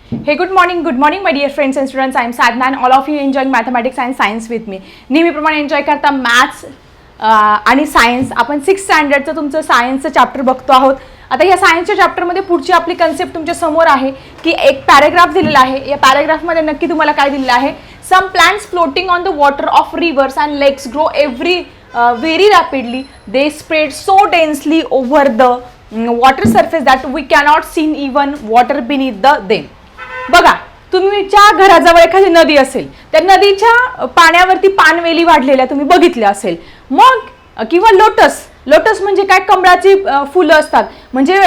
Hey, good morning, my dear friends and students. I am Sadhna and all of you enjoying mathematics and science with me. नेहमीप्रमाणे enjoy करता maths आणि science. आपण 6th स्टँडर्डचं तुमचं सायन्सचं chapter बघतो आहोत. आता या सायन्सच्या चॅप्टरमध्ये पुढची आपली कन्सेप्ट तुमच्या समोर आहे की एक पॅराग्राफ दिलेला आहे. या पॅराग्राफमध्ये नक्की तुम्हाला काय दिलेलं आहे? Some plants floating on the water of rivers and lakes grow very rapidly. They spread so densely over the water surface that we cannot see even water beneath them. बघा, तुमच्या घराजवळ एखादी नदी असेल, त्या नदीच्या पाण्यावरती पानवेली वाढलेल्या तुम्ही बघितल्या असेल. मग किंवा लोटस म्हणजे काय? कमळाची फुलं असतात. म्हणजे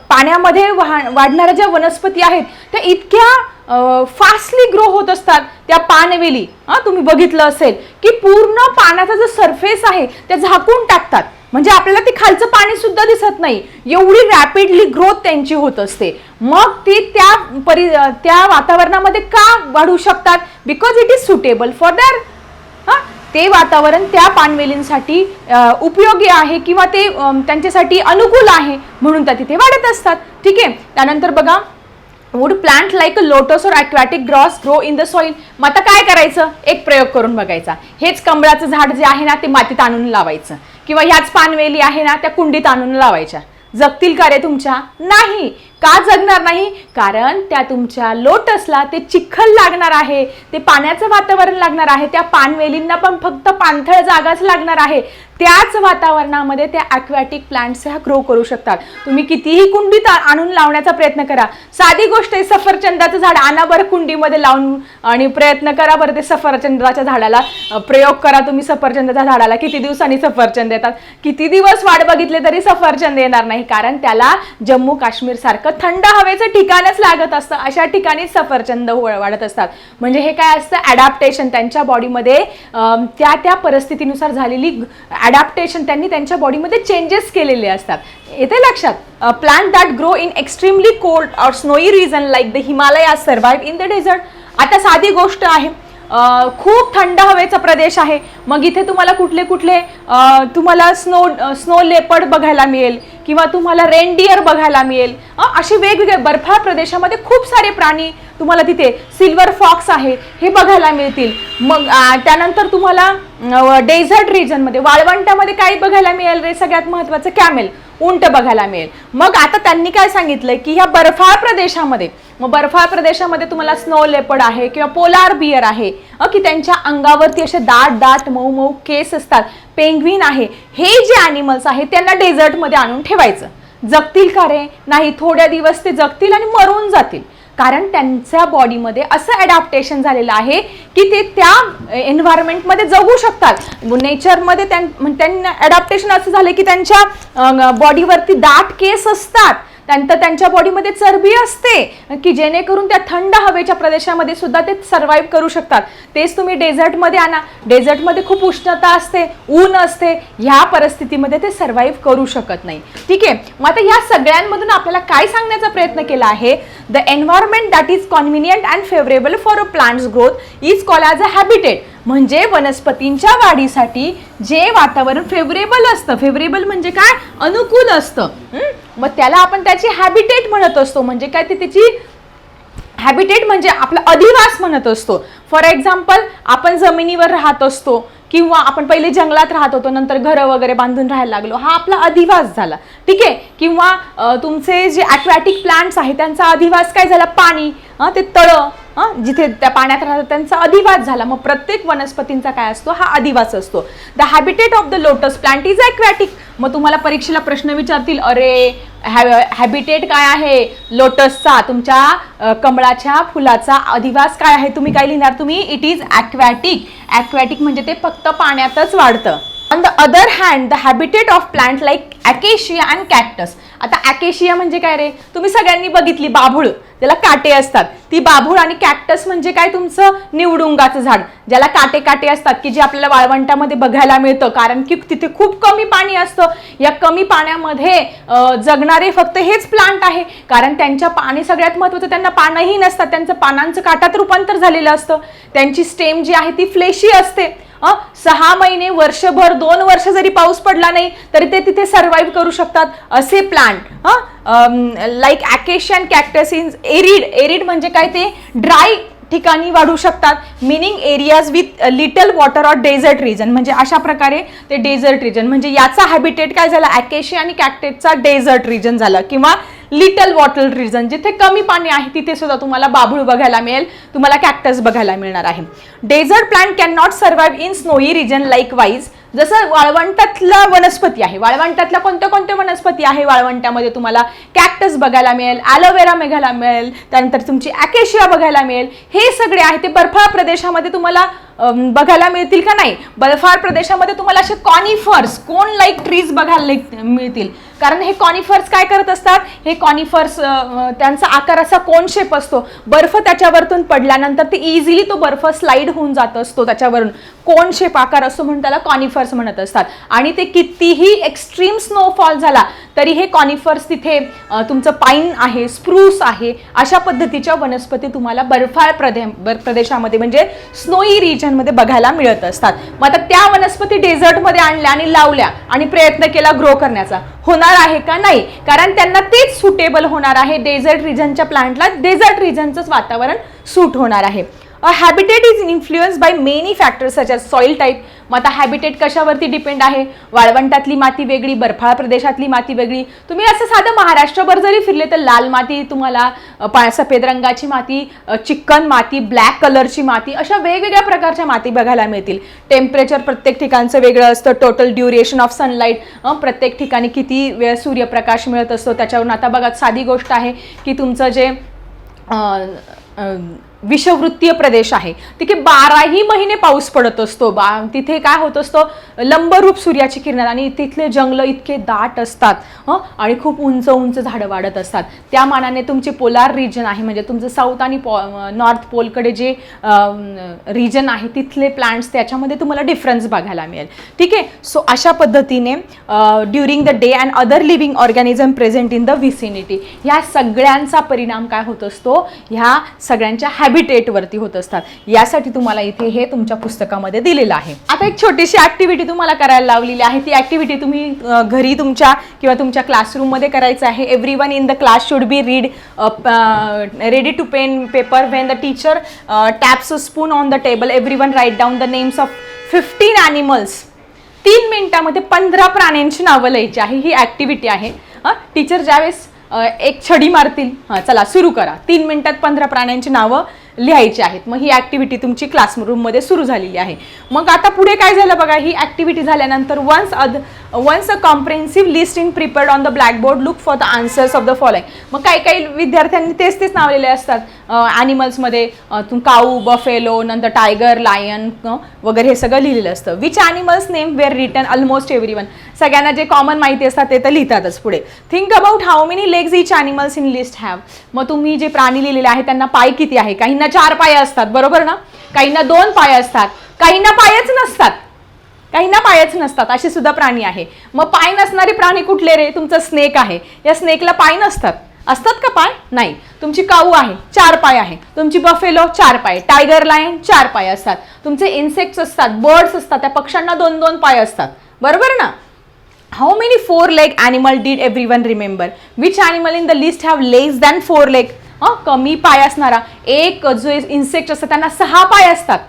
पाण्यामध्ये वाढणाऱ्या ज्या वनस्पती आहेत त्या इतक्या फास्टली ग्रो होत असतात. त्या पानवेली तुम्ही बघितलं असेल की पूर्ण पाण्याचा जो सरफेस आहे ते झाकून टाकतात. म्हणजे आपल्याला ते खालचं पाणी सुद्धा दिसत नाही, एवढी रॅपिडली ग्रोथ त्यांची होत असते. मग ती त्या वातावरणामध्ये का वाढू शकतात? Because it is suitable for their. ते वातावरण त्या पानवेलींसाठी उपयोगी आहे किंवा ते त्यांच्यासाठी अनुकूल आहे म्हणून त्या तिथे वाढत असतात. ठीक आहे. त्यानंतर बघा, wood plant like a lotus or aquatic grass grow in the soil. मग आता काय करायचं? एक प्रयोग करून बघायचा. हेच कमळाचं झाड जे आहे ना ते मातीत आणून लावायचं किंवा ह्याच पानवेली आहे ना त्या कुंडीत आणून लावायच्या. जगतील का रे तुमच्या? नाही. का जगणार नाही? कारण त्या तुमच्या लोटसला ते चिखल लागणार आहे, ते पाण्याचं वातावरण लागणार आहे. त्या पानवेलींना पण फक्त पाणथळ जागाच लागणार आहे. त्याच वातावरणामध्ये त्या ॲक्वॅटिक प्लांट्स ह्या ग्रो करू शकतात. तुम्ही कितीही कुंडीत आणून लावण्याचा प्रयत्न करा. साधी गोष्ट आहे, सफरचंदाचं झाड आणा बरं कुंडीमध्ये लावून आणि प्रयत्न करा बरं ते सफरचंदाच्या झाडाला प्रयोग करा. तुम्ही सफरचंदाच्या झाडाला किती दिवसांनी सफरचंद येतात? किती दिवस वाट बघितले तरी सफरचंद येणार नाही, कारण त्याला जम्मू काश्मीर सारखं थंड हवेचं ठिकाणच लागत असतं. अशा ठिकाणी सफरचंद वाढत असतात. म्हणजे हे काय असतं? ॲडॅप्टेशन. त्यांच्या बॉडीमध्ये त्या परिस्थितीनुसार झालेली ॲडॅप्टेशन, त्यांनी त्यांच्या बॉडीमध्ये चेंजेस केलेले असतात. येते लक्षात? Plant that grow in extremely cold or snowy region like the Himalayas survive in the desert. आता साधी गोष्ट आहे, खूप थंड हवेचा प्रदेश आहे. मग इथे तुम्हाला कुठले तुम्हाला स्नो लेपर्ड बघायला मिळेल किंवा तुम्हाला रेनडियर बघायला मिळेल. असे वेगवेगळे बर्फाळ प्रदेशामध्ये खूप सारे प्राणी तुम्हाला तिथे, सिल्वर फॉक्स आहे हे बघायला मिळतील. मग त्यानंतर तुम्हाला डेझर्ट रिजनमध्ये, वाळवंटामध्ये काय बघायला मिळेल रे? सगळ्यात महत्त्वाचं कॅमेल, उंट बघायला मिळेल. मग आता त्यांनी काय सांगितलंय की ह्या बर्फाळ प्रदेशामध्ये तुम्हाला स्नो लेपर्ड आहे किंवा पोलार बियर आहे की त्यांच्या अंगावरती असे दाट मऊ केस असतात. पेंग्विन आहे. हे जे ॲनिमल्स आहेत त्यांना डेझर्टमध्ये आणून ठेवायचं. जगतील का रे? नाही. थोड्या दिवस ते जगतील आणि मरून जातील, कारण त्यांच्या बॉडीमध्ये असं ॲडॅप्टेशन झालेलं आहे की ते त्या एन्व्हायरमेंटमध्ये जगू शकतात. नेचरमध्ये त्यांना ॲडॅप्टेशन असं झालं की त्यांच्या बॉडीवरती दाट केस असतात, त्यानंतर त्यांच्या बॉडीमध्ये चरबी असते की जेणेकरून त्या थंड हवेच्या प्रदेशामध्ये सुद्धा ते सर्व्हाइव्ह करू शकतात. तेच तुम्ही डेझर्टमध्ये आणा, डेझर्टमध्ये खूप उष्णता असते, ऊन असते, ह्या परिस्थितीमध्ये ते सर्व्हाइव्ह करू शकत नाही. ठीक आहे. मग आता ह्या सगळ्यांमधून आपल्याला काय सांगण्याचा प्रयत्न केला आहे? The environment that is convenient and favourable for a plants growth is called as a habitat. म्हणजे वनस्पतींच्या वाढीसाठी जे वातावरण फेवरेबल असतं, फेवरेबल म्हणजे काय? अनुकूल असतं. मग त्याला आपण त्याची हॅबिटेट म्हणत असतो. म्हणजे काय? ते त्याची हॅबिटेट म्हणजे आपला अधिवास म्हणत असतो. फॉर एक्झाम्पल, आपण जमिनीवर राहत असतो किंवा आपण पहिले जंगलात राहत होतो, नंतर घरं वगैरे बांधून राहायला लागलो, हा आपला अधिवास झाला. ठीक आहे. किंवा तुमचे जे ॲक्वॅटिक प्लांट्स आहेत त्यांचा अधिवास काय झाला? पाणी, ते तळं, जिथे त्या पाण्यात राहतात त्यांचा अधिवास झाला. मग प्रत्येक वनस्पतींचा काय असतो? हा अधिवास असतो. The habitat of the lotus plant is aquatic. मग तुम्हाला परीक्षेला प्रश्न विचारतील, अरे हॅबिटेट काय आहे लोटसचा? तुमच्या कमळाच्या फुलाचा अधिवास काय आहे? तुम्ही काय लिहिणार? तुम्ही इट इज ॲक्वॅटिक. ॲक्वॅटिक म्हणजे ते फक्त पाण्यातच वाढतं. On the other hand the habitat of plant like acacia and cactus. आता ॲकेशिया म्हणजे काय रे? तुम्ही सगळ्यांनी बघितली, बाभूळ, त्याला काटे असतात, ती बाभूळ. आणि कॅक्टस म्हणजे काय? तुमचं निवडुंगाचं झाड, ज्याला काटे असतात, की जे आपल्याला वाळवंटामध्ये बघायला मिळतं, कारण की तिथे खूप कमी पाणी असतं. या कमी पाण्यामध्ये जगणारे फक्त हेच प्लांट आहे, कारण त्यांच्या पाणी सगळ्यात महत्त्वाचं, त्यांना पानही नसतात, त्यांचं पानांचं काटात रूपांतर झालेलं असतं. त्यांची स्टेम जी आहे ती फ्लेशी असते. 6 महिने, वर्षभर, 2 वर्ष जरी पाऊस पडला नाही तरी ते तिथे सर्व्हाइव्ह करू शकतात असे plant, like acacia and cactus in arid म्हणजे काय, ते ड्राय ठिकाणी वाढू शकतात, meaning areas with little water or desert region. म्हणजे अशा प्रकारे ते डेझर्ट रिजन म्हणजे याचा हॅबिटेट काय झाला, अकेशिया आणि कॅक्टसचा डेझर्ट रिजन झाला, किंवा लिटल वॉटर रिजन जिथे कमी पाणी आहे तिथे सुद्धा तुम्हाला बाभूळ बघायला मिळेल, तुम्हाला कॅक्टस बघायला मिळणार आहे. Desert plant can not survive in snowy region likewise. जसं वाळवंटातला वनस्पती आहे, वाळवंटातल्या कोणत्या कोणत्या वनस्पती आहे, वाळवंटामध्ये तुम्हाला कॅक्टस बघायला मिळेल, ॲलोवेरा बघायला मिळेल, त्यानंतर तुमची अकेशिया बघायला मिळेल. हे सगळे आहे ते बर्फाळ प्रदेशामध्ये तुम्हाला बघायला मिळतील का, नाही. बर्फाळ प्रदेशामध्ये तुम्हाला असे कॉनिफर्स, कोन लाईक ट्रीज बघायला मिळतील, कारण हे कॉनिफर्स काय करत असतात, हे कॉनिफर्स त्यांचा आकार असा कोन शेप असतो, बर्फ त्याच्यावरतून पडल्यानंतर ते इझिली तो बर्फ स्लाइड होऊन जात असतो त्याच्यावरून, कोन शेप आकार असतो म्हणून त्याला कॉनिफर्स म्हणत असतात. आणि ते कितीही एक्स्ट्रीम स्नोफॉल झाला तरी हे कॉनिफर्स तिथे तुमचं पाईन आहे, स्प्रूस आहे, अशा पद्धतीच्या वनस्पती तुम्हाला बर्फाळ प्रदेशामध्ये म्हणजे स्नोई रिजनमध्ये बघायला मिळत असतात. मग आता त्या वनस्पती डेझर्टमध्ये आणल्या आणि लावल्या आणि प्रयत्न केला ग्रो करण्याचा, होणार आहे का, नाही. कारण त्यांना तेच सुटेबल होणार आहे, डेझर्ट रिजनच्या प्लांटला डेझर्ट रिजनचंच वातावरण सूट होणार आहे. A habitat is influenced by many factors such as soil type. मग आता हॅबिटेट कशावरती डिपेंड आहे, वाळवंटातली माती वेगळी, बर्फाळ प्रदेशातली माती वेगळी. तुम्ही असं साधं महाराष्ट्रभर जरी फिरले तर लाल माती तुम्हाला, सफेद रंगाची माती, चिकन माती, ब्लॅक कलरची माती, अशा वेगवेगळ्या प्रकारच्या माती बघायला मिळतील. टेम्परेचर प्रत्येक ठिकाणचं वेगळं असतं, टोटल ड्युरेशन ऑफ सनलाईट, प्रत्येक ठिकाणी किती वेळ सूर्यप्रकाश मिळत असतो त्याच्यावरून. आता बघा साधी गोष्ट आहे की तुमचं जे विषुववृत्तीय प्रदेश आहे तिथे 12ही महिने पाऊस पडत असतो, तिथे काय होत असतं, लंबरूप सूर्याची किरण, आणि तिथले जंगल इतके दाट असतात आणि खूप उंच उंच झाडं वाढत असतात. त्या मानाने तुमचे पोलार रिजन आहे म्हणजे तुमचं साऊथ आणि नॉर्थ पोलकडे जे रिजन आहे तिथले प्लांट्स त्याच्यामध्ये तुम्हाला डिफरन्स बघायला मिळेल. ठीक आहे. सो अशा पद्धतीने during the day and other living organism present in the vicinity, ह्या सगळ्यांचा परिणाम काय होत असतो, ह्या सगळ्यांच्या हॅबिटेटवरती होत असतात. यासाठी तुम्हाला इथे हे तुमच्या पुस्तकामध्ये दिलेलं आहे. आता एक छोटीशी ऍक्टिव्हिटी तुम्हाला करायला लावलेली आहे. ती ऍक्टिव्हिटी तुम्ही घरी तुमच्या किंवा तुमच्या क्लासरूममध्ये करायचं आहे. Everyone in the class should be ready to pen paper when the teacher taps a spoon on the table. Everyone write down the names of 15 animals. 3 मिनिटामध्ये 15 प्राण्यांची नावं लिहायची आहे. ही ऍक्टिव्हिटी आहे. टीचर ज्यावेळेस एक छडी मारतील, चला सुरू करा, 3 मिनिटात 15 प्राण्यांची नावं लिहायची आहेत. मग ही ऍक्टिव्हिटी तुमची क्लासरूममध्ये सुरू झालेली आहे. मग आता पुढे काय झालं बघा, ही ऍक्टिव्हिटी झाल्यानंतर once a comprehensive list in prepared on the blackboard, look for the answers of the following. मग काही विद्यार्थ्यांनी तेच नाव लिहिले असतात ॲनिमल्समध्ये, काऊ, बफेलो, नंतर टायगर, लायन वगैरे हे सगळं लिहिलेलं असतं. Which animals name were written, almost everyone, सगळ्यांना जे कॉमन माहिती असतात ते तर लिहितातच. पुढे think about how many legs each animals in list have. मग तुम्ही जे प्राणी लिहिलेले आहे त्यांना पाय किती आहे. काहींना 4 पाय असतात, बरोबर ना, काहींना 2 पाय असतात, काहींना पायच नसतात, काहींना पायच नसतात, असे सुद्धा प्राणी आहे. मग पाय नसणारे प्राणी कुठले रे, तुमचं स्नेक आहे, या स्नेकला पाय नसतात. असतात का पाय, नाही. तुमची काऊ आहे, 4 पाय आहे. तुमची बफेलो 4 पाय, टायगर, लायन 4 पाय असतात. तुमचे इन्सेक्ट्स असतात, बर्ड्स असतात, त्या पक्ष्यांना 2-2 पाय असतात, बरोबर ना. How many 4 leg animal did everyone remember. Which animal in the list have legs than 4 leg. कमी पाय असणारा एक जो इन्सेक्ट असतात त्यांना 6 पाय असतात.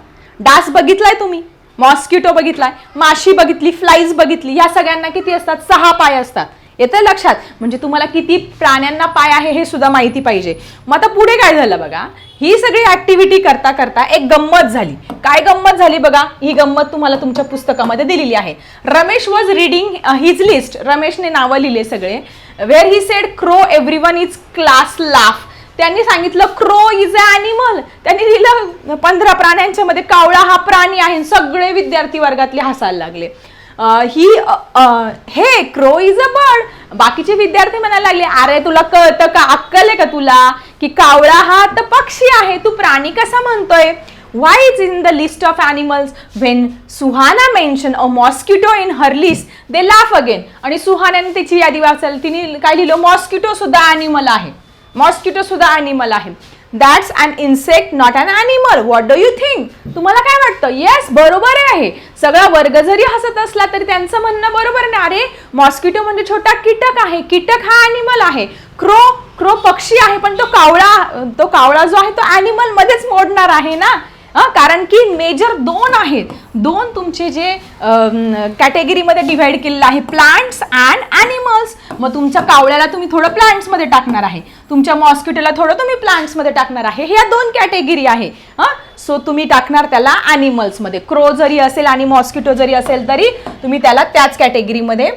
डास बघितलाय तुम्ही, मॉस्किटो बघितलाय, माशी बघितली, फ्लाईज बघितली, या सगळ्यांना किती असतात, 6 पाय असतात. येतं लक्षात. म्हणजे तुम्हाला किती प्राण्यांना पाय आहे हे सुद्धा माहिती पाहिजे. मग आता पुढे काय झालं बघा, ही सगळी ऍक्टिव्हिटी करता करता एक गंमत झाली. काय गंमत झाली बघा, ही गंमत तुम्हाला तुमच्या पुस्तकामध्ये दिलेली आहे. Ramesh was reading his list. रमेशने नावं लिहिले सगळे. Where he said crow, everyone is class laugh. त्यांनी सांगितलं क्रो इज अ ॲनिमल. त्यांनी लिहिलं 15 प्राण्यांच्या मध्ये कावळा हा प्राणी आहे. सगळे विद्यार्थी वर्गातले हसायला लागले. हे क्रो इज अ बर्ड. बाकीचे विद्यार्थी म्हणायला लागले, अरे तुला कळतं का, अक्कल आहे का तुला, की कावळा हा तर पक्षी आहे, तू प्राणी कसा म्हणतोय. Why is in the list of animals? When Suhana mentioned a mosquito in her list, they laugh again. आणि सुहानाने त्याची यादी वाचली, तिने काय लिहिलं, मॉस्किटो सुद्धा ॲनिमल आहे. मॉस्किटो सुद्धा ॲनिमल आहे. That's an insect not an animal. What do you think. तुम्हाला काय वाटतं? येस, बरोबर आहे. सगळा वर्ग जरी हसत असला तरी त्यांचं म्हणणं बरोबर नाही. अरे मॉस्किटो म्हणजे छोटा कीटक आहे, कीटक हा ॲनिमल आहे. क्रो पक्षी आहे, पण तो कावळा जो आहे तो ॲनिमल मध्येच मोडणार आहे ना. कारण की मेजर दोन आहेत, दोन तुमचे जे कॅटेगरीमध्ये डिव्हाइड केलेलं आहे, प्लांट्स अँड ॲनिमल्स. मग तुमच्या कावळ्याला तुम्ही थोडं प्लांट्समध्ये टाकणार आहे, तुमच्या मॉस्किटोला थोडं तुम्ही प्लांट्समध्ये टाकणार आहे. ह्या दोन कॅटेगरी आहे. सो तुम्ही टाकणार त्याला ॲनिमल्समध्ये. क्रो जरी असेल आणि मॉस्किटो जरी असेल तरी तुम्ही त्याला त्याच कॅटेगरीमध्ये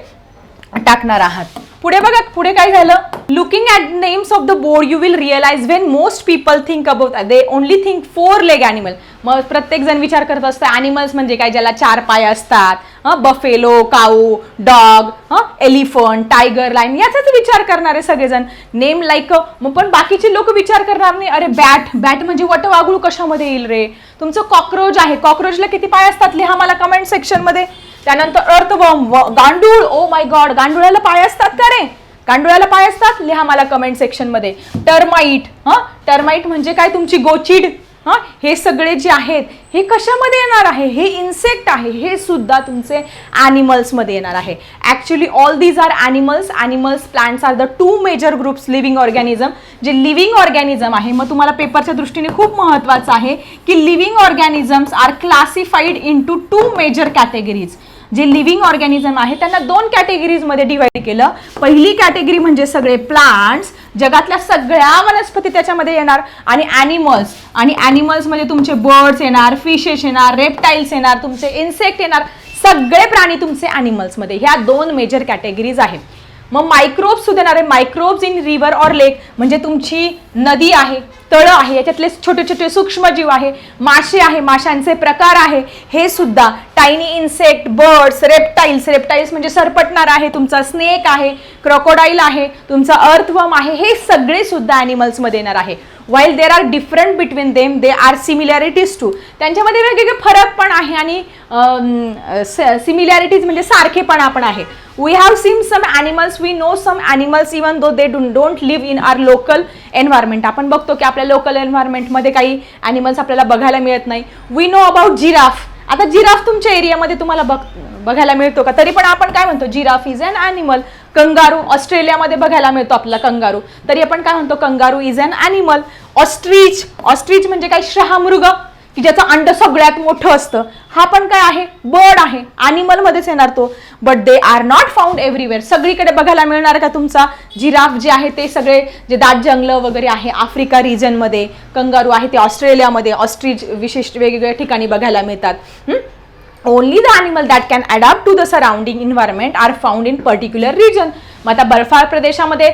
टाकणार आहात. पुढे बघा, पुढे काय झालं? Looking at names of the board you will realize when most people think about they only think 4 leg animal. मग प्रत्येक जण विचार करत असतं ॲनिमल्स म्हणजे काय, ज्याला 4 पाय असतात. बफेलो, काऊ, डॉग, एलिफंट, टायगर, लायन, याचाच विचार करणारे सगळेजण. Name like. मग पण बाकीचे लोक विचार करणार नाही, अरे बॅट म्हणजे वटवाघूळ कशामध्ये येईल रे. तुमचं कॉक्रोच आहे, कॉक्रोचला किती पाय असतात लिहा मला कमेंट सेक्शन मध्ये. त्यानंतर अर्थवर्म, गांडूळ, ओ माय गॉड, गांडुळाला पाय असतात का रे? गांडुळाला पाय असतात, लिहा मला कमेंट सेक्शन मध्ये. टर्माइट म्हणजे काय, तुमची गोचिड. हे सगळे जे आहेत हे कशामध्ये येणार आहे? हे इन्सेक्ट आहे, हे सुद्धा तुमचे ॲनिमल्स मध्ये येणार आहे. Actually all these are animals. Plants are the 2 major groups living organism. जे लिव्हिंग ऑर्गॅनिझम आहे, मग तुम्हाला पेपरच्या दृष्टीने खूप महत्वाचं आहे की living organisms are classified into 2 major categories. जे लिव्हिंग ऑर्गॅनिझम आहे त्यांना 2 कॅटेगरीजमध्ये डिवाइड केलं. पहिली कॅटेगरी म्हणजे सगळे प्लांट्स, जगातल्या सगळ्या वनस्पती त्याच्यामध्ये येणार. आणि ॲनिमल्स म्हणजे तुमचे बर्ड्स येणार, फिशेस येणार, रेप्टाईल्स येणार, तुमचे इन्सेक्ट येणार. सगळे प्राणी तुमचे ॲनिमल्समध्ये. ह्या 2 मेजर कॅटेगरीज आहेत. मग मायक्रोब्स सुद्धा येणार आहे. मायक्रोब्स इन रिव्हर ऑर लेक म्हणजे तुमची नदी आहे, तळं आहे, याच्यातले छोटे छोटे सूक्ष्मजीव आहे. मासे आहे, माशांचे प्रकार आहे. हे सुद्धा टायनी इन्सेक्ट, बर्ड्स, रेप्टाईल्स म्हणजे सरपटणार आहे, तुमचा स्नेक आहे, क्रोकोडाईल आहे, तुमचा अर्थवर्म आहे. हे सगळे सुद्धा ॲनिमल्समध्ये येणार आहे. While there are different between them, they are similarities too. त्यांच्यामध्ये वेगवेगळे फरक पण आहे आणि सिमिलॅरिटीज म्हणजे सारखेपणा पण आहे. We have seen some animals, we know some animals even though they don't live in our local environment. आपण बघतो की आपल्या लोकल एन्व्हायरमेंटमध्ये काही ॲनिमल्स आपल्याला बघायला मिळत नाही. We know about giraffe. आता जिराफ तुमच्या एरियामध्ये तुम्हाला बघायला मिळतो का? तरी पण आपण काय म्हणतो, giraffe is an animal. Kangaroo ऑस्ट्रेलियामध्ये बघायला मिळतो आपला कंगारू, तरी आपण काय म्हणतो, kangaroo is an animal. Ostrich म्हणजे काय, शहामृग की ज्याचं अंड सगळ्यात मोठं असतं. हा पण काय आहे, बर्ड आहे, ॲनिमल मध्येच येणार तो. But they are not found everywhere. सगळीकडे बघायला मिळणार का तुमचा जिराफ जे आहे ते सगळे जे दाट जंगलं वगैरे आहे आफ्रिका रिजनमध्ये. कंगारू आहे ते ऑस्ट्रेलियामध्ये, ऑस्ट्रिच विशिष्ट वेगवेगळ्या ठिकाणी बघायला मिळतात. Only the animal that can adapt to the surrounding environment are found in particular region. मग आता बर्फाळ प्रदेशामध्ये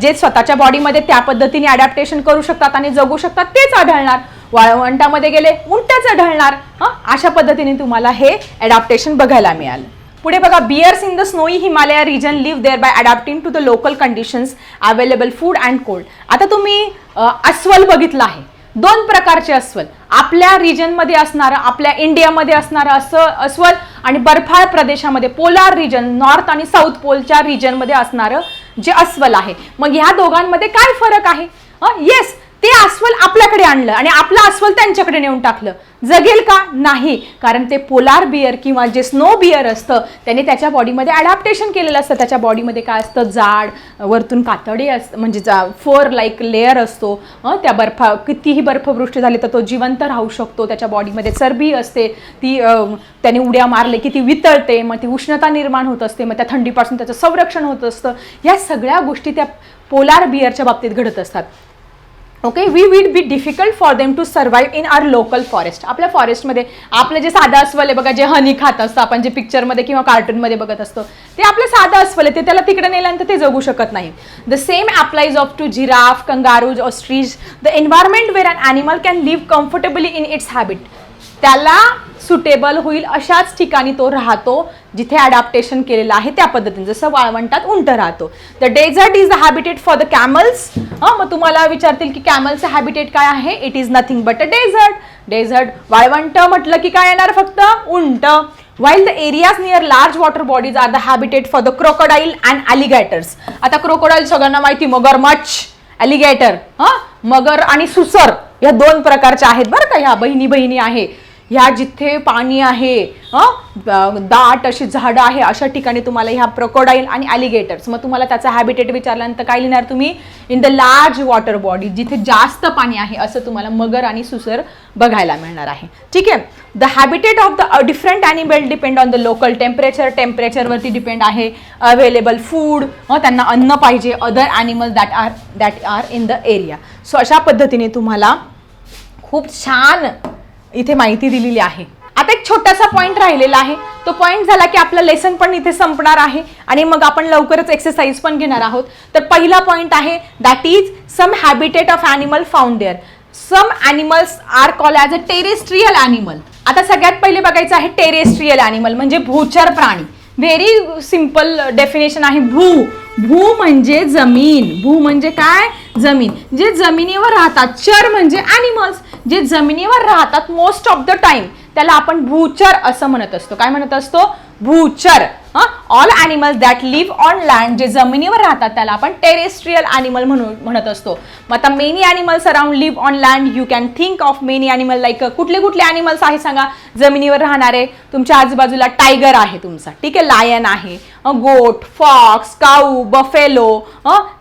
जे स्वतःच्या बॉडीमध्ये त्या पद्धतीने अडॅप्टेशन करू शकतात आणि जगू शकतात तेच आढळणार. वाळवंटामध्ये गेले उंटच आढळणार. अशा पद्धतीने तुम्हाला हे अडॅप्टेशन बघायला मिळालं. पुढे बघा, bears in the snowy Himalaya region live there by adapting to the local conditions, available food and cold. आता तुम्ही अस्वल बघितलं आहे, 2 प्रकारचे अस्वल. आपल्या रिजनमध्ये असणारं, आपल्या इंडियामध्ये असणारं असं अस्वल आणि बर्फाळ प्रदेशामध्ये पोलार रिजन, नॉर्थ आणि साऊथ पोलच्या रिजनमध्ये असणारं जे अस्वल आहे. मग ह्या दोघांमध्ये काय फरक आहे? येस, ते अस्वल आपल्याकडे आणलं आणि आपलं अस्वल त्यांच्याकडे नेऊन टाकलं. जगेल का? नाही. कारण ते पोलार बियर किंवा जे स्नो बियर असतं त्याने त्याच्या बॉडीमध्ये अडॅप्टेशन केलेलं असतं. त्याच्या बॉडीमध्ये काय असतं, जाड वरतून कातडी असतं, म्हणजे फोर लाईक लेअर असतो. त्या कितीही बर्फवृष्टी झाली तर तो जिवंत राहू शकतो. त्याच्या बॉडीमध्ये चरबी असते, ती त्याने उड्या मारले की ती वितळते, मग ती उष्णता निर्माण होत असते, मग त्या थंडीपासून त्याचं संरक्षण होत असतं. या सगळ्या गोष्टी त्या पोलार बियरच्या बाबतीत घडत असतात. Okay, we will be difficult for them to survive in our local forest. आपल्या फॉरेस्टमध्ये आपलं जे साधं अस्वल आहे बघा, जे हनी खात असतं, आपण जे पिक्चरमध्ये किंवा कार्टूनमध्ये बघत असतो, ते आपलं साधं अस्वल आहे, ते त्याला तिकडे नेल्यानंतर ते जगू शकत नाही. The same applies of to giraffe, kangaroos, ostrich. The environment where an animal can live comfortably in its habit. त्याला सुटेबल होईल अशाच ठिकाणी तो राहतो जिथे अडॅप्टेशन केलेलं आहे त्या पद्धतीने. जसं वाळवंटात उंट राहतो. The desert is the habitat for the camels. मग तुम्हाला विचारतील की कॅमलचं हॅबिटेट काय आहे? It is nothing but a desert. वाळवंट म्हटलं की काय येणार? फक्त उंट. While the areas near large water bodies are the habitat for the crocodile and alligators. आता क्रोकोडाईल सगळ्यांना माहिती, मगरमच्छ, अलिगेटर, मगर आणि सुसर. या 2 प्रकारच्या आहेत बरं का, ह्या बहिणी बहिणी आहे. ह्या जिथे पाणी आहे, दाट अशी झाडं आहे, अशा ठिकाणी तुम्हाला ह्या क्रोकोडाईल आणि ॲलिगेटर्स. मग तुम्हाला त्याचा हॅबिटेट विचारल्यानंतर काय लिहिणार तुम्ही? In the large water body, जिथे जास्त पाणी आहे, असं तुम्हाला मगर आणि सुसर बघायला मिळणार आहे. ठीक आहे. The habitat of the different animal depend on the local temperature, टेम्परेचरवरती डिपेंड आहे. अवेलेबल फूड, त्यांना अन्न पाहिजे. Other animal that are in the area. So अशा पद्धतीने तुम्हाला खूप छान इथे माहिती दिलेली आहे. आता एक छोटासा पॉइंट राहिलेला आहे. तो पॉइंट झाला की आपलं लेसन पण इथे संपणार आहे आणि मग आपण लवकरच एक्सरसाइज पण घेणार आहोत. तर पहिला पॉइंट आहे that is some habitat of animal found there. Some animals are called as a terrestrial animal. आता सगळ्यात पहिले बघायचं आहे टेरेस्ट्रियल ॲनिमल म्हणजे भूचर प्राणी. व्हेरी सिंपल डेफिनेशन आहे. भू म्हणजे जमीन. भू म्हणजे काय? जमीन. जे जमिनीवर राहतात. चर म्हणजे ॲनिमल्स, जे जमिनीवर राहतात मोस्ट ऑफ द टाइम, त्याला आपण भूचर असं म्हणत असतो. काय म्हणत असतो? भूचर. All animals that live on land, जे जमिनीवर राहतात त्याला आपण टेरेस्ट्रियल ॲनिमल म्हणत असतो. मग आता many animals around live on land. You can think of many animal like कुठले कुठले ॲनिमल्स आहे सांगा जमिनीवर राहणारे? तुमच्या आजूबाजूला टायगर आहे तुमचा, ठीक आहे, लायन आहे, गोट, फॉक्स, काऊ, बफेलो,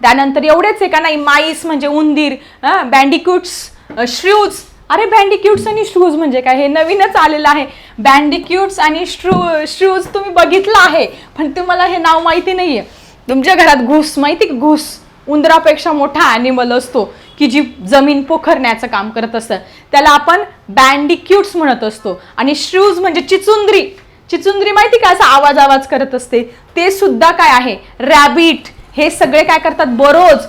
त्यानंतर एवढेच आहे का नाही, माईस म्हणजे उंदीर, बँडिक्यूट्स, श्र्यूज. अरे बँडिक्यूट्स आणि श्रूज म्हणजे काय? हे नवीनच आलेलं आहे. बँडिक्यूट्स आणि श्रूज तुम्ही बघितलं आहे, पण तुम्हाला हे नाव माहिती नाहीये. तुमच्या घरात घुस माहिती का? घुस उंदरापेक्षा मोठा ॲनिमल असतो की जी जमीन पोखरण्याचं काम करत असतं, त्याला आपण बँडिक्यूट्स म्हणत असतो. आणि श्रूज म्हणजे चिचुंद्री. चिचुंद्री माहिती का? असा आवाज करत असते, ते सुद्धा काय आहे? रॅबिट. हे सगळे काय करतात? बरोज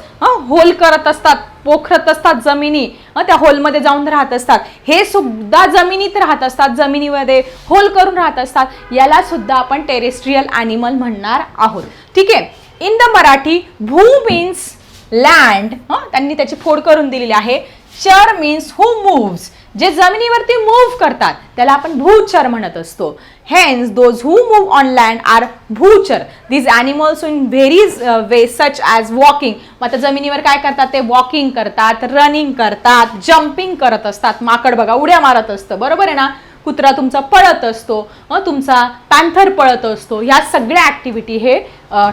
होल करत असतात, पोखरत असतात जमिनी, त्या होलमध्ये जाऊन राहत असतात. हे सुद्धा जमिनीत राहत असतात, जमिनीमध्ये होल करून राहत असतात. याला सुद्धा आपण टेरेस्ट्रियल ॲनिमल म्हणणार आहोत. ठीक आहे. इन द मराठी भू मीन्स लँड, त्यांनी त्याची फोड करून दिलेली आहे. चर मीन्स हू मूव्स, जे जमिनीवरती मूव्ह करतात त्याला आपण भूचर म्हणत असतो. Hence those who move on land are भूचर. These animals in various way such as walking. मग आता जमिनीवर काय करतात? ते वॉकिंग करतात, रनिंग करतात, जम्पिंग करत असतात. माकड बघा उड्या मारत असतं, बरोबर आहे ना? कुत्रा तुमचा पळत असतो, तुमचा पॅन्थर पळत असतो. ह्या सगळ्या ॲक्टिव्हिटी हे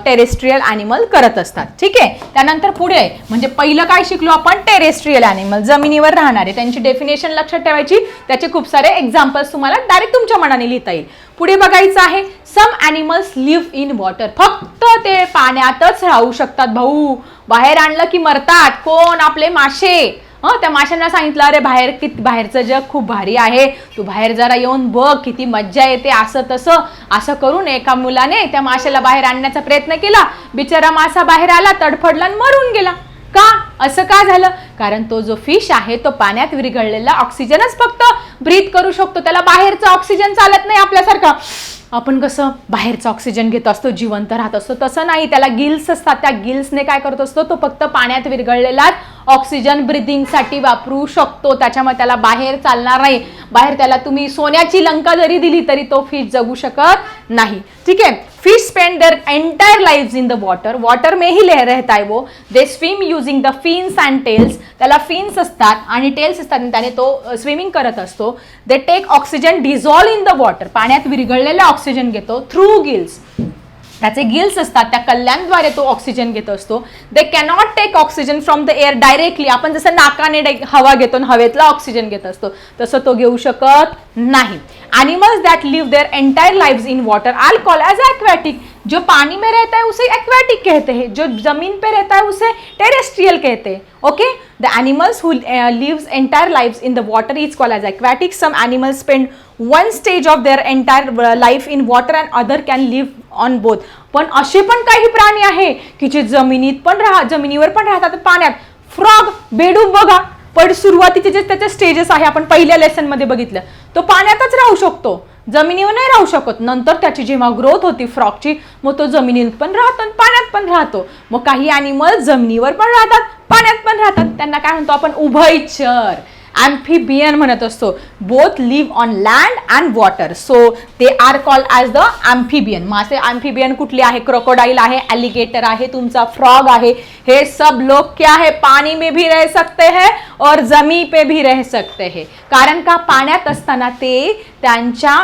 टेरेस्ट्रियल ॲनिमल करत असतात. ठीक आहे. त्यानंतर पुढे म्हणजे पहिलं काय शिकलो आपण? टेरेस्ट्रियल ॲनिमल, जमिनीवर राहणारे. त्यांची डेफिनेशन लक्षात ठेवायची. त्याचे खूप सारे एक्झाम्पल्स तुम्हाला डायरेक्ट तुमच्या मनाने लिहिता येईल. पुढे बघायचं आहे some animals live in water. फक्त ते पाण्यातच राहू शकतात भाऊ, बाहेर आणलं की मरतात. कोण? आपले मासे. त्या माशांना सांगितलं अरे बाहेरचं जग खूप भारी आहे, तू बाहेर जरा येऊन बघ, किती मज्जा येते, असं तसं. असं करून एका मुलाने त्या माशाला बाहेर आणण्याचा प्रयत्न केला. बिचारा मासा बाहेर आला, तडफडला आणि मरून गेला. का? असं का झालं? कारण तो जो फिश आहे तो पाण्यात विरघळलेला ऑक्सिजनच फक्त ब्रीथ करू शकतो. त्याला बाहेरचा ऑक्सिजन चालत नाही आपल्यासारखा. आपण कसं बाहेरचा ऑक्सिजन घेत असतो, जिवंत राहत असतो, तसं नाही. त्याला गिल्स असतात. त्या गिल्सने काय करत असतो? तो फक्त पाण्यात विरघळलेला ऑक्सिजन ब्रिदिंगसाठी वापरू शकतो. त्याच्यामुळे त्याला बाहेर चालणार नाही. बाहेर त्याला तुम्ही सोन्याची लंका जरी दिली तरी तो फिश जगू शकत नाही. ठीक आहे. Fish spend their entire lives in the water. Water में ही रहता है वो. They swim using the fins and tails. त्याला फिन्स असतात आणि टेल्स असतात आणि त्याने तो स्विमिंग करत असतो. They take oxygen dissolve in the water. पाण्यात विरघळलेला ऑक्सिजन घेतो थ्रू गिल्स. त्याचे गिल्स असतात, त्या कल्ल्यांद्वारे तो ऑक्सिजन घेत असतो. They cannot take oxygen from the air directly. आपण जसं नाकाने हवा घेतो, हवेतला ऑक्सिजन घेत असतो, तसं तो घेऊ शकत नाही. Animals that live their entire lives in water are called as aquatic. जो पानी में रहता है उसे एक्वेटिक कहते हैं, जो जमीन पे रहता है उसे टेरेस्ट्रियल कहते हैं. Okay. The animals who lives entire lives in the water is called as aquatic. Some animals spend one stage of their entire life in water and other can live on both. पण असे पण काही प्राणी आहे की जे जमिनीवर पण राहतात, पाण्यात. फ्रॉग, बेडूक बघा, पण सुरुवातीचे जे त्याचे स्टेजेस आहे आपण पहिल्या लेसन मध्ये बघितलं, तो पाण्यातच राहू शकतो, जमिनीवर नाही राहू शकत. नंतर त्याची जेव्हा ग्रोथ होती फ्रॉगची, मग तो जमिनीत पण राहतो आणि पाण्यात पण राहतो. मग काही ॲनिमल जमिनीवर पण राहतात, पाण्यात पण राहतात. त्यांना काय म्हणतो आपण? उभयचर. amphibian म्हणत असतो. Both live on land and water, so they are called as the amphibian. मासे amphibian कुठले आहे? क्रोकोडाइल आहे, एलिगेटर आहे, तुमचा फ्रॉग आहे. हे सब लोग क्या है? पानी में भी रह सकते हैं और जमीन पे भी रह सकते हैं. कारण का? पाण्यात असताना ते त्यांच्या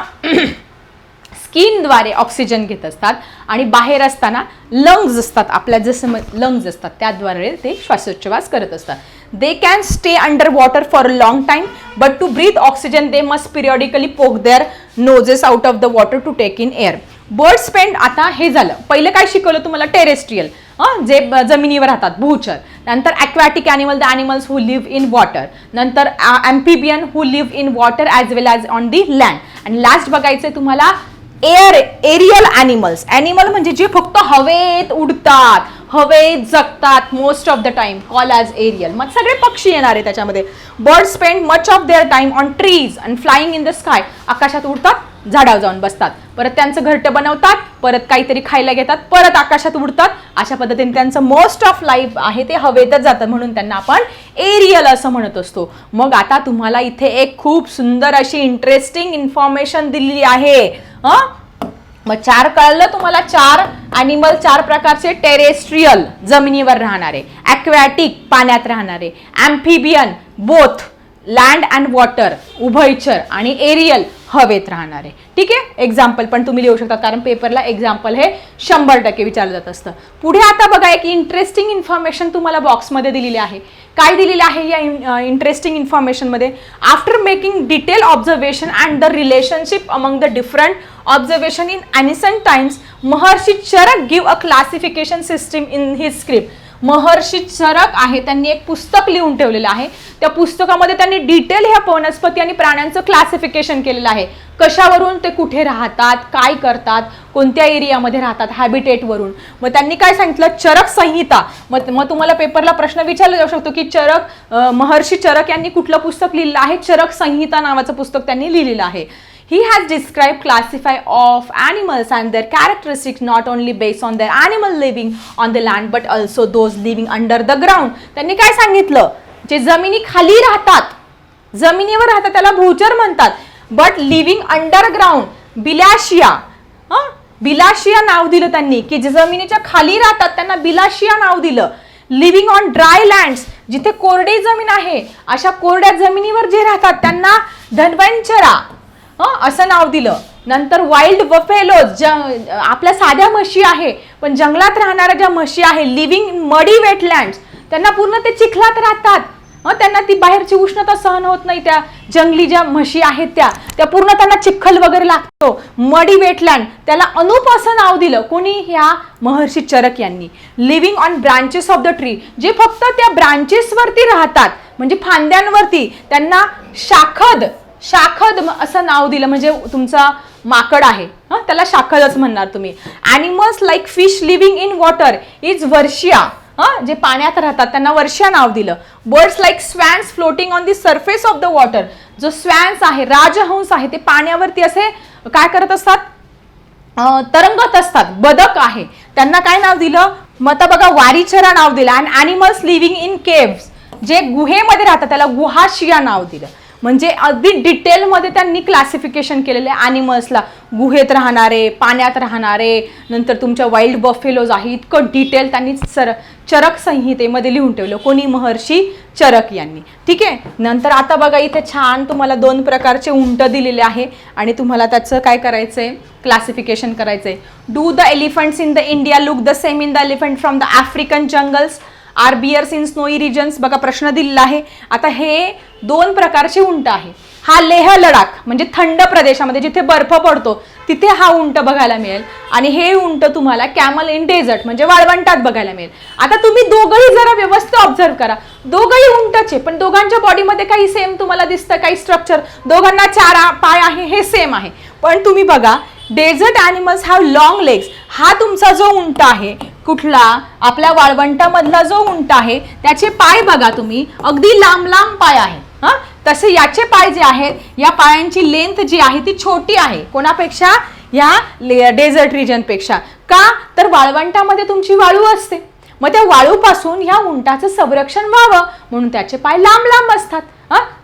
स्किनद्वारे ऑक्सिजन घेत असतात आणि बाहेर असताना लंग्स असतात, आपल्या जसं लंग्स असतात त्याद्वारे ते श्वासोच्छवास करत असतात. They can stay under water for a long time, but to breathe oxygen they must periodically poke their noses out of the water to take in air. Bird spend, आता हे झालं. पहिलं काय शिकवलं तुम्हाला? टेरेस्ट्रियल, जे जमिनीवर राहतात, भूचर. नंतर aquatic animal, the animals who live in water. नंतर amphibian who live in water as well as on the land. आणि लास्ट बघायचं तुम्हाला एरियल ॲनिमल्स. ॲनिमल म्हणजे जे फक्त हवेत उडतात, हवेत जगतात most of the time, call as aerial. मग सगळे पक्षी येणार आहे त्याच्यामध्ये. Bird spend much of their time on trees and flying in the sky. आकाशात उडतात, झाडावर जाऊन बसतात, परत त्यांचं घरटं बनवतात, परत काहीतरी खायला घेतात, परत आकाशात उडतात. अशा पद्धतीने त्यांचं मोस्ट ऑफ लाईफ आहे ते हवेतच जातं, म्हणून त्यांना आपण एरियल असं म्हणत असतो. मग आता तुम्हाला इथे एक खूप सुंदर अशी इंटरेस्टिंग इन्फॉर्मेशन दिलेली आहे. मग 4 कळलं तुम्हाला? 4 ॲनिमल, 4 प्रकारचे. टेरेस्ट्रियल, जमिनीवर राहणारे, ॲक्वॅटिक, पाण्यात राहणारे, ॲम्फिबियन, बोथ लँड अँड वॉटर, उभयचर, आणि एरियल, हवेत राहणारे. ठीक आहे, एक्झाम्पल पण तुम्ही लिहू शकता, कारण पेपरला एक्झाम्पल हे 100% विचारलं जात असतं. पुढे आता बघा, एक इंटरेस्टिंग इन्फॉर्मेशन तुम्हाला बॉक्समध्ये दिलेली आहे. काय दिलेलं आहे या इंटरेस्टिंग इन्फॉर्मेशनमध्ये? After making detail observation and the relationship among the different observation in ancient times, Maharshi Charak give a classification system in his script. Maharshi Charak आहे, त्यांनी एक पुस्तक लिहून ठेवलेलं आहे. त्या पुस्तकामध्ये त्यांनी डिटेल ह्या वनस्पती आणि प्राण्यांचं क्लासिफिकेशन केलेलं आहे. कशावरून? ते कुठे राहतात, काय करतात, कोणत्या एरियामध्ये राहतात, हॅबिटेटवरून. मग त्यांनी काय सांगितलं? चरक संहिता. मग तुम्हाला पेपरला प्रश्न विचारला जाऊ शकतो की महर्षी चरक यांनी कुठलं पुस्तक लिहिलं आहे? चरक संहिता नावाचं पुस्तक त्यांनी लिहिलेलं आहे. He has described classify of animals and their characteristics not only based on their animal living on the land but also those living under the ground. त्यांनी काय सांगितलं? जे जमिनी खाली राहतात, जमिनीवर राहतात, त्याला भूचर म्हणतात. बट लिव्हिंग अंडरग्राउंड, बिलाशिया, बिलाशिया नाव दिलं त्यांनी, की जे जमिनीच्या खाली राहतात त्यांना बिलाशिया नाव दिलं. लिव्हिंग ऑन ड्राय लँड्स, जिथे कोरडी जमीन आहे, अशा कोरड्या जमिनीवर जे राहतात त्यांना धन्वंचरा असं नाव दिलं. नंतर वाईल्ड बफेलोज, आपल्या साध्या म्हशी आहे, पण जंगलात राहणाऱ्या ज्या म्हशी आहे, लिव्हिंग मडी वेटलँड्स, त्यांना पूर्ण ते चिखलात राहतात, त्यांना ती बाहेरची उष्णता सहन होत नाही. त्या जंगली ज्या म्हशी आहेत त्या पूर्ण त्यांना चिखल वगैरे लागतो, मडी वेटलँड, त्याला अनूप असं नाव दिलं. कोणी? ह्या महर्षी चरक यांनी. Living on branches of the tree, जे फक्त त्या ब्रांचेसवरती राहतात, म्हणजे फांद्यांवरती, त्यांना शाखद असं नाव दिलं. म्हणजे तुमचा माकड आहे, त्याला शाखदच म्हणणार तुम्ही. Animals like fish living in water is वर्शिया, जे पाण्यात राहतात त्यांना वर्षा नाव दिलं. Birds like swans floating on the surface of the water, जो स्वॅन्स आहे, राजहंस आहे, ते पाण्यावरती असे काय करत असतात? तरंगत असतात. बदक आहे, त्यांना काय नाव दिलं? मग आता बघा, वारीचरा नाव दिलं. And animals living in caves, जे गुहेमध्ये राहतात त्याला गुहाशिया नाव दिलं. म्हणजे अगदी डिटेलमध्ये त्यांनी क्लासिफिकेशन केलेले ॲनिमल्सला, गुहेत राहणारे, पाण्यात राहणारे, नंतर तुमच्या वाईल्ड बफेलोज आहे, इतकं डिटेल त्यांनी चरक संहितेमध्ये लिहून ठेवलं. कोणी? महर्षी चरक यांनी. ठीक आहे. नंतर आता बघा, इथे छान तुम्हाला 2 प्रकारचे उंट दिलेले आहे आणि तुम्हाला त्याचं काय करायचंय? क्लासिफिकेशन करायचंय. Do the elephants in the India look the same in the elephant from the African jungles? Are bears in snowy regions? बघा, प्रश्न दिलेला आहे. आता हे 2 प्रकारचे उंट आहे. हा लेह लडाख म्हणजे थंड प्रदेशामध्ये जिथे बर्फ पडतो तिथे हा उंट बघायला मिळेल, आणि हे उंट तुम्हाला कॅमल इन डेझर्ट म्हणजे वाळवंटात बघायला मिळेल. आता तुम्ही दोघंही जरा व्यवस्थित ऑब्झर्व करा. दोघंही उंटचे, पण दोघांच्या बॉडीमध्ये काही सेम तुम्हाला दिसतं, काही स्ट्रक्चर. दोघांना 4 पाय आहे, हे सेम आहे. पण तुम्ही बघा, desert animals have long legs. हा तुमचा जो उंट आहे, कुठला? आपल्या वाळवंटामधला जो उंट आहे, त्याचे पाय बघा तुम्ही, अगदी लांब लांब पाय आहे. तसे याचे पाय जे आहेत, या पायांची लेंथ जी आहे ती छोटी आहे. कोणापेक्षा? या डेझर्ट रिजनपेक्षा. का? तर वाळवंटामध्ये तुमची वाळू असते, मग त्या वाळूपासून ह्या उंटाचं संरक्षण व्हावं म्हणून त्याचे पाय लांब लांब असतात.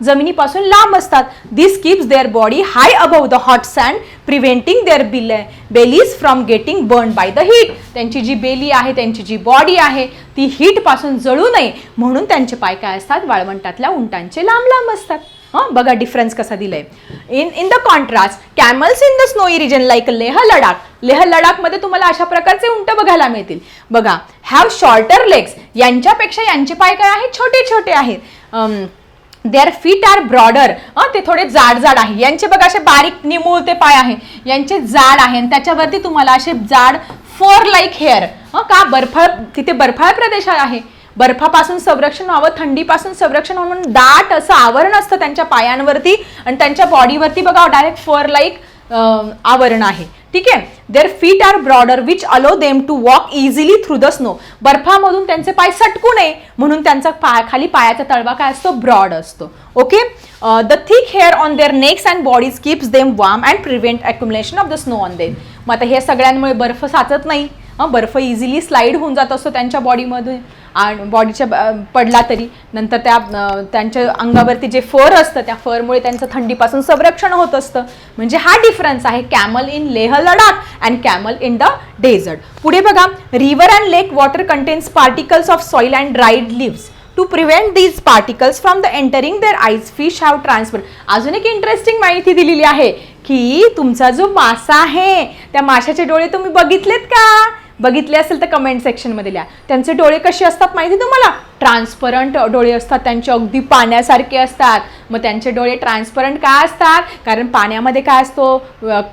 जमिनीपासून लांब असतात. This keeps their body high above the hot sand, preventing their bellies from getting burn by the heat. त्यांची जी बेली आहे, त्यांची जी बॉडी आहे ती हीट पासून जळू नये म्हणून त्यांचे पाय काय असतात, वाळवंटातल्या उंटांचे लांब लांब असतात. बघा डिफरन्स कसा दिलाय. In the contrast camels in the snowy region like Leh Ladakh, Leh लडाखमध्ये तुम्हाला अशा प्रकारचे उंट बघायला मिळतील. बघा हॅव शॉर्टर लेग्स, यांच्यापेक्षा यांचे पाय काय आहेत, छोटे छोटे आहेत. देअर फीट आर ब्रॉडर, ते थोडे जाड जाड आहे. यांचे बघा असे बारीक निमुळते पाय आहे, यांचे जाड आहे आणि त्याच्यावरती तुम्हाला असे जाड फर लाईक हेअर. का तिथे बर्फाळ प्रदेश आहे, बर्फापासून संरक्षण व्हावं, थंडीपासून संरक्षण व्हावं म्हणून दाट असं आवरण असतं त्यांच्या पायांवरती आणि त्यांच्या बॉडीवरती बघा डायरेक्ट फर लाईक आवरण आहे. ठीक आहे. Their feet are broader which allow them to walk easily through the snow, बर्फामधून त्यांचे पाय सटकू नये म्हणून त्यांचा खाली पायाचा तळवा काय असतो, ब्रॉड असतो. Okay. The thick hair on their necks and bodies keeps them warm and prevent accumulation of the snow on them. मग आता हे सगळ्यांमुळे बर्फ साचत नाही, बर्फ इझिली स्लाइड होऊन जात असतो त्यांच्या बॉडीमधून आणि बॉडीच्या पडला तरी नंतर त्यांच्या अंगावरती जे फर असतं त्या फरमुळे त्यांचं थंडीपासून संरक्षण होत असतं. म्हणजे हा डिफरन्स आहे camel in Leh Ladakh and camel in the desert. पुढे बघा, river and lake water contains particles of soil and dried leaves. To prevent these particles from the entering their eyes fish have transfer. अजून एक interesting माहिती दिलेली आहे की तुमचा जो मासा आहे त्या माशाचे डोळे तुम्ही बघितलेत का? बघितले असेल तर कमेंट सेक्शनमध्ये लिहा. त्यांचे डोळे कसे असतात माहिती तुम्हाला? ट्रान्सपरंट डोळे असतात त्यांचे, अगदी पाण्यासारखे असतात. मग त्यांचे डोळे ट्रान्सपरंट का असतात? कारण पाण्यामध्ये काय असतो,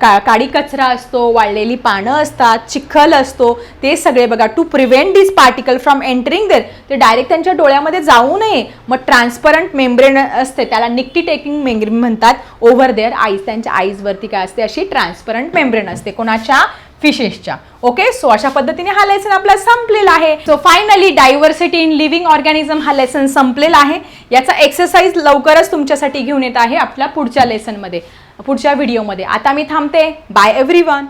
काळी कचरा असतो, वाळलेली पानं असतात, चिखल असतो, ते सगळे बघा. To prevent this particle from entering there, ते डायरेक्ट त्यांच्या डोळ्यामध्ये जाऊ नये. मग ट्रान्सपरंट मेम्ब्रेन असते, त्याला निक्टी टेकिंग मेम्ब्रेन म्हणतात. ओव्हर देअर आईज, त्यांच्या आईजवरती काय असते, अशी ट्रान्सपरंट मेम्ब्रेन असते. कोणाच्या? फिशेसच्या. ओके. सो अशा पद्धतीने हा लेसन आपला संपलेला आहे. So finally diversity in living organism हा लेसन संपलेला आहे. याचा एक्सरसाइज लवकरच तुमच्यासाठी घेऊन येत आहे आपल्या पुढच्या लेसनमध्ये, पुढच्या व्हिडिओमध्ये. आता मी थांबते. Bye everyone.